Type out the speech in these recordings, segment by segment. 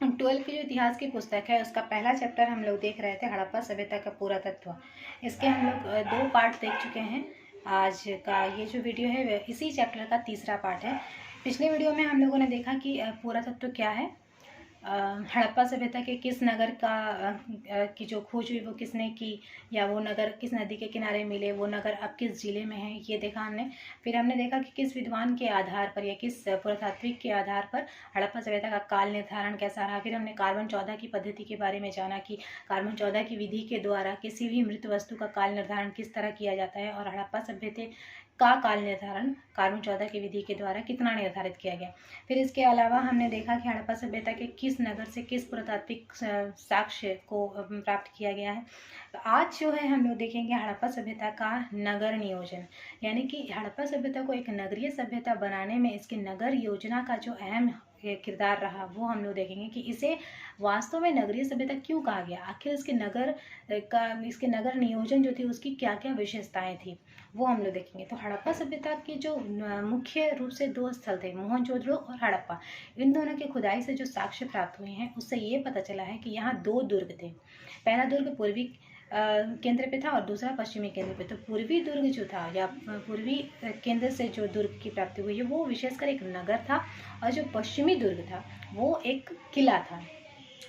Twelfth की जो इतिहास की पुस्तक है उसका पहला चैप्टर हम लोग देख रहे थे, हड़प्पा सभ्यता का पुरातत्व। इसके हम लोग 2 पार्ट देख चुके हैं। आज का ये जो वीडियो है इसी चैप्टर का तीसरा पार्ट है। पिछले वीडियो में हम लोगों ने देखा कि पुरातत्व क्या है, हड़प्पा सभ्यता के किस नगर की जो खोज हुई वो किसने की, या वो नगर किस नदी के किनारे मिले, वो नगर अब किस जिले में है, ये देखा हमने। फिर हमने देखा कि किस विद्वान के आधार पर या किस पुरातात्विक के आधार पर हड़प्पा सभ्यता का काल निर्धारण कैसा रहा। फिर हमने कार्बन 14 की पद्धति के बारे में जाना कि कार्बन 14 की विधि के द्वारा किसी भी मृत वस्तु का काल निर्धारण किस तरह किया जाता है, और हड़प्पा सभ्यता का काल निर्धारण कार्बन 14 की विधि के द्वारा कितना निर्धारित किया गया। फिर इसके अलावा हमने देखा कि हड़प्पा सभ्यता के किस नगर से किस पुरातात्विक साक्ष्य को प्राप्त किया गया है। तो आज जो है हम लोग देखेंगे हड़प्पा सभ्यता का नगर नियोजन, यानी कि हड़प्पा सभ्यता को एक नगरीय सभ्यता बनाने में इसकी नगर योजना का जो अहम किरदार रहा वो हम लोग देखेंगे कि इसे वास्तव में नगरीय सभ्यता क्यों कहा गया, आखिर इसके नगर नियोजन जो थी उसकी क्या क्या विशेषताएं थी, वो हम लोग देखेंगे। तो हड़प्पा सभ्यता के जो मुख्य रूप से 2 स्थल थे, मोहनजोदड़ो और हड़प्पा, इन दोनों की खुदाई से जो साक्ष्य प्राप्त हुए हैं उससे ये पता चला है कि यहाँ 2 दुर्ग थे। पहला दुर्ग पूर्वी केंद्र पे था और दूसरा पश्चिमी केंद्र पे। तो पूर्वी दुर्ग जो था या पूर्वी केंद्र से जो दुर्ग की प्राप्ति हुई है वो विशेषकर एक नगर था, और जो पश्चिमी दुर्ग था वो एक किला था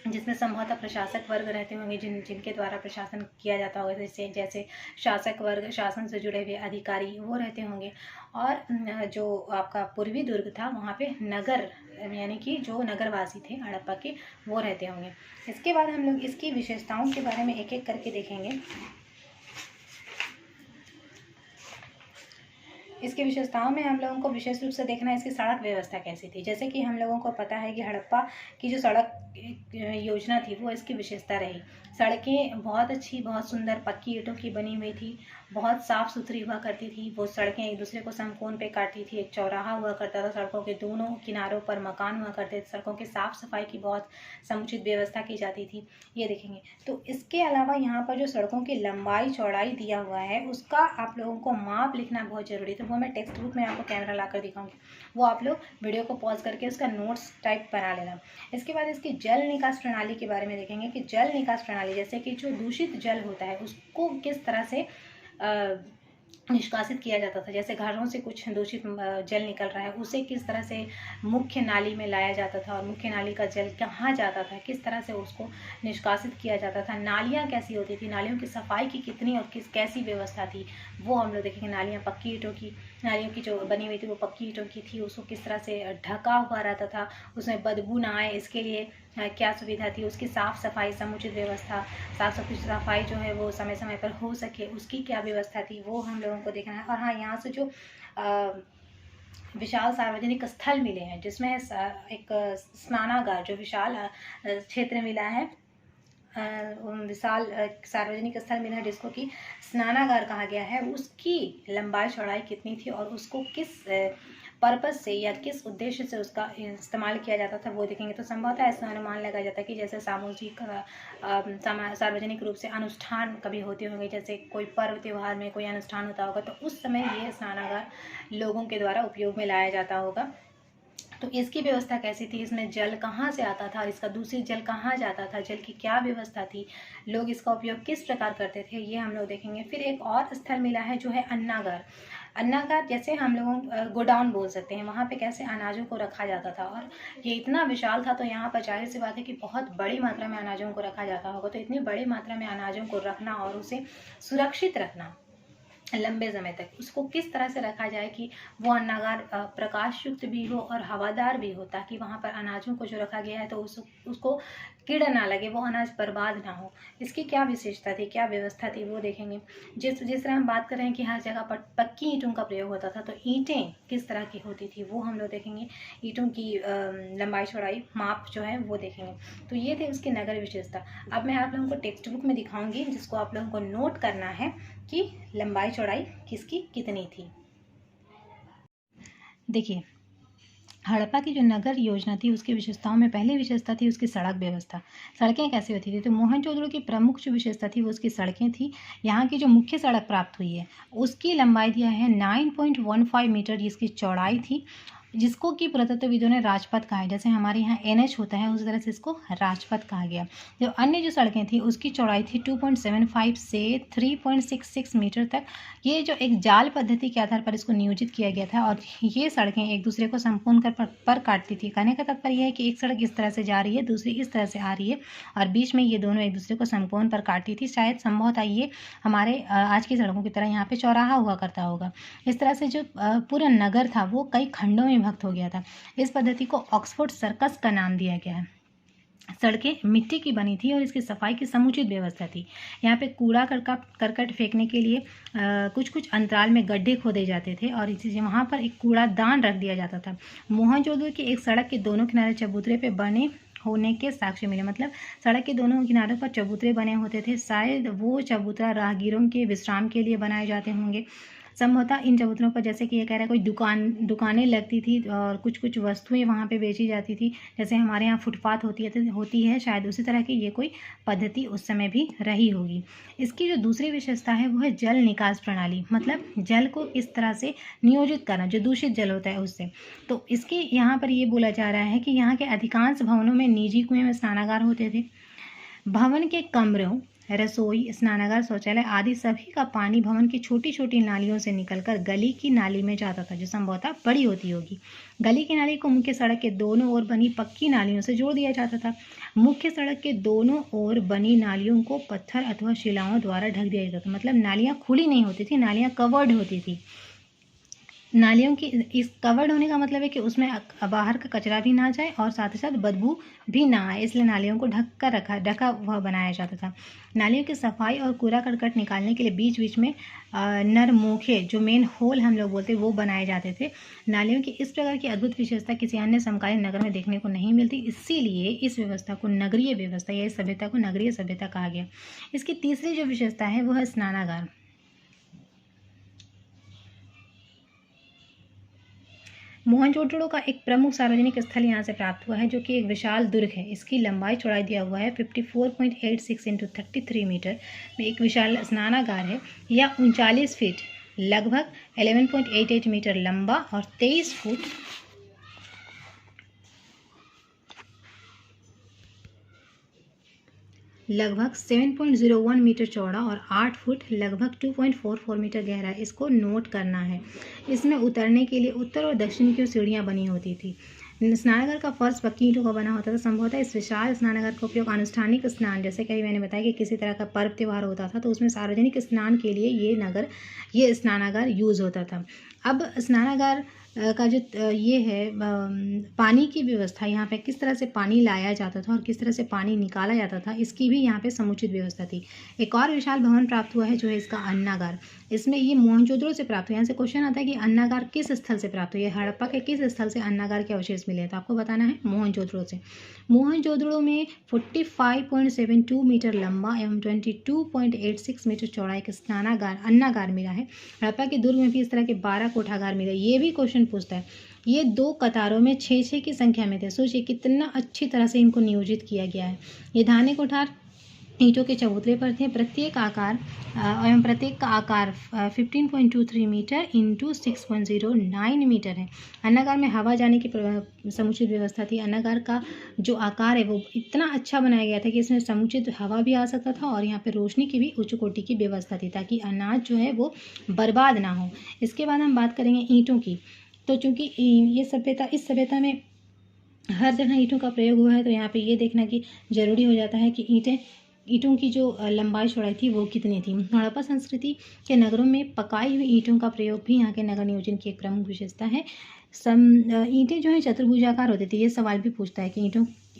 जिसमें संभवतः प्रशासक वर्ग रहते होंगे, जिनके द्वारा प्रशासन किया जाता होगा, जैसे शासक वर्ग, शासन से जुड़े हुए अधिकारी वो रहते होंगे। और जो आपका पूर्वी दुर्ग था वहाँ पे नगर यानी कि जो नगरवासी थे हड़प्पा के वो रहते होंगे। इसके बाद हम लोग इसकी विशेषताओं के बारे में एक एक करके देखेंगे। इसकी विशेषताओं में हम लोगों को विशेष रूप से देखना है इसकी सड़क व्यवस्था कैसी थी। जैसे कि हम लोगों को पता है कि हड़प्पा की जो सड़क योजना थी वो इसकी विशेषता रही। सड़कें बहुत अच्छी, बहुत सुंदर पक्की ईंटों की बनी हुई थी, बहुत साफ़ सुथरी हुआ करती थी। वो सड़कें एक दूसरे को समकोण पे काटती थी, एक चौराहा हुआ करता था, सड़कों के दोनों किनारों पर मकान हुआ करते थे, सड़कों की साफ़ सफाई की बहुत समुचित व्यवस्था की जाती थी, ये देखेंगे। तो इसके अलावा यहाँ पर जो सड़कों की लंबाई चौड़ाई दिया हुआ है उसका आप लोगों को माप लिखना बहुत ज़रूरी। तो वो मैं टेक्स्ट बुक में आपको कैमरा ला कर दिखाऊंगी, वो आप लोग वीडियो को पॉज करके उसका नोट्स टाइप बना लेना। इसके बाद इसकी जल निकास प्रणाली के बारे में देखेंगे कि जल निकास प्रणाली जैसे कि जो दूषित जल होता है उसको किस तरह से निष्कासित किया जाता था। जैसे घरों से कुछ दूषित जल निकल रहा है उसे किस तरह से मुख्य नाली में लाया जाता था, और मुख्य नाली का जल कहाँ जाता था, किस तरह से उसको निष्कासित किया जाता था। नालियाँ कैसी होती थी, नालियों की सफाई की कितनी और कैसी व्यवस्था थी वो हम लोग देखेंगे। नालियाँ पक्की ईंटों की, नालियों की जो बनी हुई थी वो पक्की ईंटों की थी, उसको किस तरह से ढका हुआ रहता था, उसमें बदबू ना आए इसके लिए क्या सुविधा थी, उसकी साफ़ सफाई समुचित व्यवस्था, साफ़ सफाई जो है वो समय समय पर हो सके उसकी क्या व्यवस्था थी वो हम लोगों को देखना है। और हाँ, यहाँ से जो विशाल सार्वजनिक स्थल मिले हैं जिसमें एक स्नानागार जो विशाल क्षेत्र मिला है, विशाल सार्वजनिक स्थल मिला है जिसको कि स्नानागार कहा गया है, उसकी लंबाई चौड़ाई कितनी थी और उसको किस पर्पस से या किस उद्देश्य से उसका इस्तेमाल किया जाता था वो देखेंगे। तो संभवतः ऐसा अनुमान लगाया जाता है कि जैसे सामूहिक सार्वजनिक रूप से अनुष्ठान कभी होते होंगे, जैसे कोई पर्व त्यौहार में कोई अनुष्ठान होता होगा तो उस समय ये स्नानागार लोगों के द्वारा उपयोग में लाया जाता होगा। तो इसकी व्यवस्था कैसी थी, इसमें जल कहाँ से आता था, इसका दूषित जल कहाँ जाता था, जल की क्या व्यवस्था थी, लोग इसका उपयोग किस प्रकार करते थे, ये हम लोग देखेंगे। फिर एक और स्थल मिला है जो है अन्नागार। अन्नागार जैसे हम लोगों गोडाउन बोल सकते हैं, वहाँ पे कैसे अनाजों को रखा जाता था, और ये इतना विशाल था तो यहाँ पर जाहिर सी बात है कि बहुत बड़ी मात्रा में अनाजों को रखा जाता होगा। तो इतनी बड़ी मात्रा में अनाजों को रखना और उसे सुरक्षित रखना लंबे समय तक, उसको किस तरह से रखा जाए कि वो अन्नागार प्रकाश युक्त भी हो और हवादार भी हो, ताकि वहाँ पर अनाजों को जो रखा गया है तो उसको कीड़ा ना लगे, वो अनाज बर्बाद ना हो। इसकी क्या विशेषता थी, क्या व्यवस्था थी वो देखेंगे। जिस तरह हम बात कर रहे हैं कि हर जगह पर पक्की ईंटों का प्रयोग होता था, तो ईंटें किस तरह की होती थी वो हम लोग देखेंगे। ईंटों की लंबाई चौड़ाई माप जो है वो देखेंगे। तो ये थे उसकी नगर विशेषता। अब मैं आप लोगों को टेक्स्ट बुक में दिखाऊंगी जिसको आप लोगों को नोट करना है कि लंबाई चौड़ाई किसकी कितनी थी। देखिए, हड़प्पा की जो नगर योजना थी उसकी विशेषताओं में पहली विशेषता थी उसकी सड़क व्यवस्था। सड़कें कैसी होती थी, तो मोहनजोदड़ो की प्रमुख जो विशेषता थी वो उसकी सड़कें थी। यहाँ की जो मुख्य सड़क प्राप्त हुई है उसकी लंबाई दिया है 9.15 मीटर इसकी चौड़ाई थी, जिसको कि पुरातत्वविदों ने राजपथ कहा है। जैसे हमारे यहाँ NH होता है उसी तरह से इसको राजपथ कहा गया। जो अन्य जो सड़कें थी उसकी चौड़ाई थी 2.75 से 3.66 मीटर तक। ये जो एक जाल पद्धति के आधार पर इसको नियोजित किया गया था और ये सड़कें एक दूसरे को संपूर्ण पर काटती थी। कहने का तात्पर्य यह है कि एक सड़क इस तरह से जा रही है, दूसरी इस तरह से आ रही है और बीच में ये दोनों एक दूसरे को संपूर्ण पर काटती थी। शायद संभवतः ये हमारे आज की सड़कों की तरह यहाँ पे चौराहा हुआ करता होगा। इस तरह से जो पूरा नगर था वो कई खंडों में विभक्त हो गया था। इस पद्धति को ऑक्सफोर्ड सर्कस का नाम दिया गया है। सड़कें मिट्टी की बनी थी और इसकी सफाई की समुचित व्यवस्था थी। यहाँ पे कूड़ा करकट फेंकने के लिए कुछ कुछ अंतराल में गड्ढे खोदे जाते थे और इसी वहाँ पर एक कूड़ादान रख दिया जाता था। मोहनजोदड़ो की एक सड़क के दोनों किनारे चबूतरे पे बने होने के साक्ष्य मिले। मतलब सड़क के दोनों किनारों पर चबूतरे बने होते थे। शायद वो चबूतरा राहगीरों के विश्राम के लिए बनाए जाते होंगे। संभवतः इन चबूतरों पर जैसे कि ये कह रहा है कोई दुकानें लगती थी और कुछ कुछ वस्तुएं वहाँ पे बेची जाती थी। जैसे हमारे यहाँ फुटपाथ होती है शायद उसी तरह की ये कोई पद्धति उस समय भी रही होगी। इसकी जो दूसरी विशेषता है वो है जल निकास प्रणाली। मतलब जल को किस तरह से नियोजित करना, जो दूषित जल होता है उससे। तो इसके यहाँ पर ये बोला जा रहा है कि यहाँ के अधिकांश भवनों में निजी कुएं में स्नानागार होते थे। भवन के कमरों, रसोई, स्नानागार, शौचालय आदि सभी का पानी भवन की छोटी छोटी नालियों से निकलकर गली की नाली में जाता था, जो संभवतः बड़ी होती होगी। गली की नाली को मुख्य सड़क के दोनों ओर बनी पक्की नालियों से जोड़ दिया जाता था। मुख्य सड़क के दोनों ओर बनी नालियों को पत्थर अथवा शिलाओं द्वारा ढक दिया जाता था। मतलब नालियाँ खुली नहीं होती थी, नालियाँ कवर्ड होती थी। नालियों की इस कवर्ड होने का मतलब है कि उसमें बाहर का कचरा भी ना जाए और साथ ही साथ बदबू भी ना आए, इसलिए नालियों को ढका हुआ बनाया जाता था। नालियों की सफाई और कूड़ा करकट निकालने के लिए बीच बीच में नरमोखे, जो मेन होल हम लोग बोलते हैं, वो बनाए जाते थे। नालियों की इस प्रकार की अद्भुत विशेषता किसी अन्य समकालीन नगर में देखने को नहीं मिलती। इसीलिए इस व्यवस्था को नगरीय व्यवस्था या इस सभ्यता को नगरीय सभ्यता कहा गया। इसकी तीसरी जो विशेषता है वो है स्नानागार। मोहनजोदड़ो का एक प्रमुख सार्वजनिक स्थल यहाँ से प्राप्त हुआ है, जो कि एक विशाल दुर्ग है। इसकी लंबाई चौड़ाई दिया हुआ है 54.86 × 33 मीटर में एक विशाल स्नानागार है। यह 39 फीट लगभग 11.88 मीटर लंबा और 23 फुट लगभग 7.01 मीटर चौड़ा और 8 फुट लगभग 2.44 मीटर गहरा है। इसको नोट करना है। इसमें उतरने के लिए उत्तर और दक्षिण की सीढ़ियाँ बनी होती थी। स्नानागार का फर्श पक्की ईंटों का बना होता था। संभवतः इस विशाल स्नानागार का उपयोग अनुष्ठानिक स्नान, जैसे कि मैंने बताया कि किसी तरह का पर्व त्यौहार होता था तो उसमें सार्वजनिक स्नान के लिए ये स्नानागार यूज़ होता था। अब स्नानागार का जो ये है पानी की व्यवस्था, यहाँ पे किस तरह से पानी लाया जाता था और किस तरह से पानी निकाला जाता था, इसकी भी यहाँ पे समुचित व्यवस्था थी। एक और विशाल भवन प्राप्त हुआ है जो है इसका अन्नागार। इसमें ये मोहनजोदड़ो से प्राप्त हुआ। यहाँ से क्वेश्चन आता है कि अन्नागार किस स्थल से प्राप्त हुआ है। हड़प्पा के किस स्थल से अन्नागार के अवशेष मिले, तो आपको बताना है मोहनजोदड़ो से। मोहनजोदड़ो में 45.72 मीटर लंबा एवं 22.86 मीटर चौड़ा एक अन्नागार मिला है। हड़प्पा के दुर्ग में भी इस तरह के 12 कोठागार मिले। ये भी क्वेश्चन पूछता है। ये 2 कतारों में 6-6 की संख्या में थे। सोचिए कितना अच्छी तरह से इनको नियोजित किया गया है। ये धाने कोठार ईंटों के चबूतरे पर थे। प्रत्येक का आकार 15.23 मीटर × 6.09 मीटर है। अन्नागार में हवा जाने की समुचित व्यवस्था थी। अन्नागार का जो आकार है वो इतना अच्छा बनाया गया था कि इसमें समुचित हवा भी आ सकता था और यहाँ पे रोशनी की भी उच्च कोटि की व्यवस्था थी, ताकि अनाज जो है वो बर्बाद ना हो। इसके बाद हम बात करेंगे ईंटों की। तो चूँकि इस सभ्यता में हर जगह ईंटों का प्रयोग हुआ है, तो यहाँ पे ये देखना कि ज़रूरी हो जाता है कि ईंटों की जो लंबाई चौड़ाई थी वो कितनी थी। हड़प्पा संस्कृति के नगरों में पकाई हुई ईंटों का प्रयोग भी यहाँ के नगर नियोजन की एक प्रमुख विशेषता है। ईंटें जो है चतुर्भुजाकार होती थी। ये सवाल भी पूछता है कि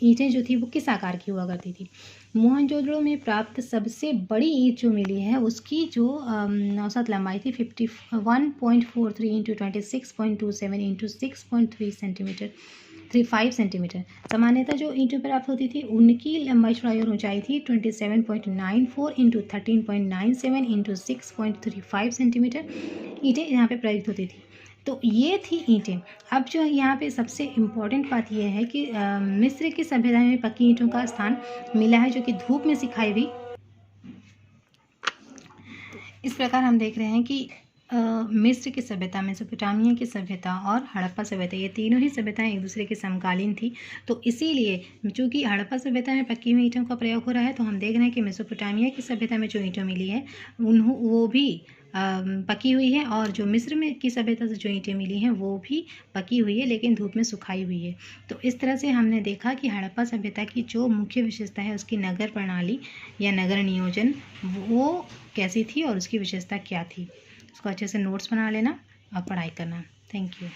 ईंटें जो थी वो किस आकार की हुआ करती थी। मोहनजोदड़ो में प्राप्त सबसे बड़ी ईंट जो मिली है उसकी जो औसत लंबाई थी 51.43 × 26.27 × 6.35 सेंटीमीटर। सामान्यतः जो ईंटें प्राप्त होती थी उनकी लंबाई चौड़ाई और ऊंचाई थी 27.94 × 13.97 × 6.35 सेंटीमीटर ईंटें यहाँ पे प्रयुक्त होती थी। तो ये थी ईंटें। अब जो यहाँ पे सबसे इम्पॉर्टेंट बात यह है कि मिस्र की सभ्यता में पक्की ईंटों का स्थान मिला है, जो कि धूप में सिखाई हुई। इस प्रकार हम देख रहे हैं कि मिस्र की सभ्यता, मेसोपोटामिया की सभ्यता और हड़प्पा सभ्यता, ये तीनों ही सभ्यताएं एक दूसरे के समकालीन थी। तो इसीलिए चूँकि हड़प्पा सभ्यता में पकी हुई ईंटों का प्रयोग हो रहा है, तो हम देख रहे हैं कि मेसोपोटामिया की सभ्यता में जो ईंटें मिली है वो भी पकी हुई है, और जो मिस्र में की सभ्यता से जो ईंटें मिली हैं वो भी पकी हुई है, लेकिन धूप में सुखाई हुई है। तो इस तरह से हमने देखा कि हड़प्पा सभ्यता की जो मुख्य विशेषता है उसकी नगर प्रणाली या नगर नियोजन वो कैसी थी और उसकी विशेषता क्या थी। इसको अच्छे से नोट्स बना लेना और पढ़ाई करना। Thank you.